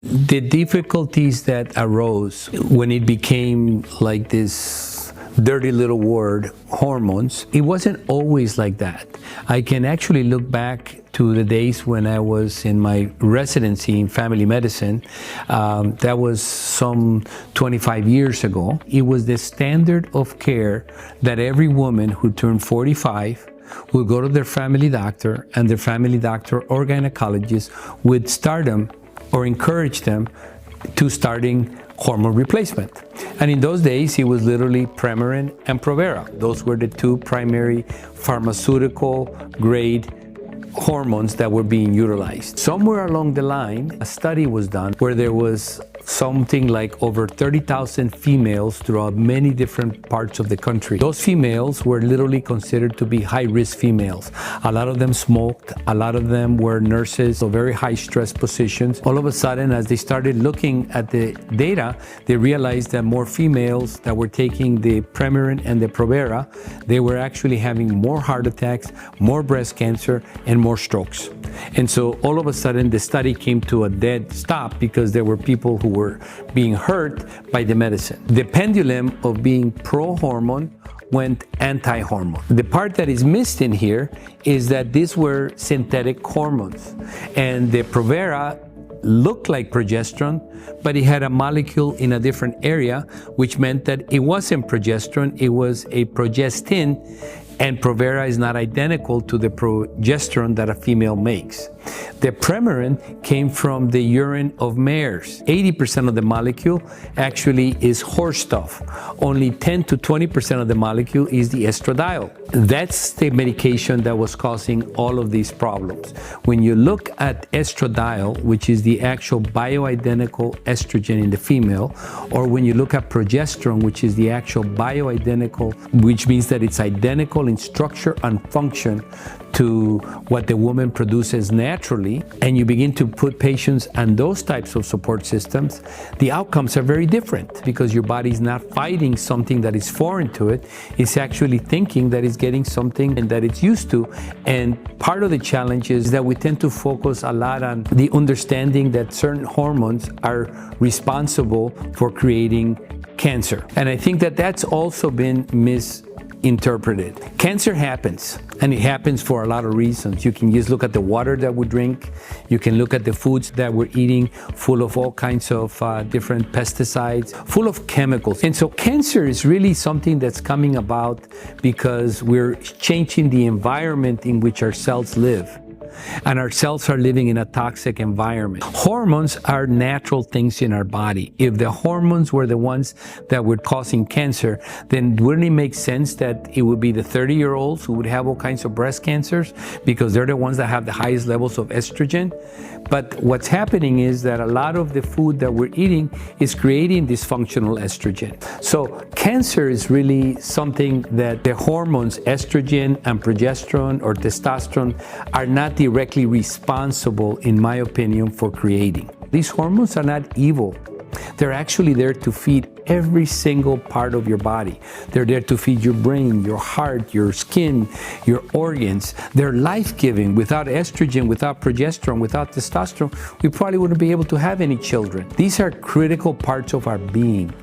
The difficulties that arose when it became like this dirty little word, hormones, it wasn't always like that. I can actually look back to the days when I was in my residency in family medicine. That was some 25 years ago. It was the standard of care that every woman who turned 45 would go to their family doctor, and their family doctor or gynecologist would start them or encourage them to starting hormone replacement. And in those days, it was literally Premarin and Provera. Those were the two primary pharmaceutical grade hormones that were being utilized. Somewhere along the line, a study was done where there was something like over 30,000 females throughout many different parts of the country. Those females were literally considered to be high-risk females. A lot of them smoked, a lot of them were nurses, so very high-stress positions. All of a sudden, as they started looking at the data, they realized that more females that were taking the Premarin and the Provera, they were actually having more heart attacks, more breast cancer, and more strokes. And so all of a sudden, the study came to a dead stop because there were people who were being hurt by the medicine. The pendulum of being pro-hormone went anti-hormone. The part that is missed in here is that these were synthetic hormones. And the Provera looked like progesterone, but it had a molecule in a different area, which meant that it wasn't progesterone, it was a progestin, and Provera is not identical to the progesterone that a female makes. The Premarin came from the urine of mares. 80% of the molecule actually is horse stuff. Only 10 to 20% of the molecule is the estradiol. That's the medication that was causing all of these problems. When you look at estradiol, which is the actual bioidentical estrogen in the female, or when you look at progesterone, which is the actual bioidentical, which means that it's identical in structure and function to what the woman produces naturally, and you begin to put patients on those types of support systems, the outcomes are very different because your body's not fighting something that is foreign to it. It's actually thinking that it's getting something and that it's used to. And part of the challenge is that we tend to focus a lot on the understanding that certain hormones are responsible for creating cancer. And I think that that's also been misinterpreted. Cancer happens, and it happens for a lot of reasons. You can just look at the water that we drink. You can look at the foods that we're eating, full of all kinds of different pesticides, full of chemicals. And so cancer is really something that's coming about because we're changing the environment in which our cells live. And our cells are living in a toxic environment. Hormones are natural things in our body. If the hormones were the ones that were causing cancer, then wouldn't it make sense that it would be the 30-year-olds who would have all kinds of breast cancers because they're the ones that have the highest levels of estrogen? But what's happening is that a lot of the food that we're eating is creating dysfunctional estrogen. So cancer is really something that the hormones estrogen and progesterone or testosterone are not directly responsible, in my opinion, for creating. These hormones are not evil. They're actually there to feed every single part of your body. They're there to feed your brain, your heart, your skin, your organs. They're life-giving. Without estrogen, without progesterone, without testosterone, we probably wouldn't be able to have any children. These are critical parts of our being.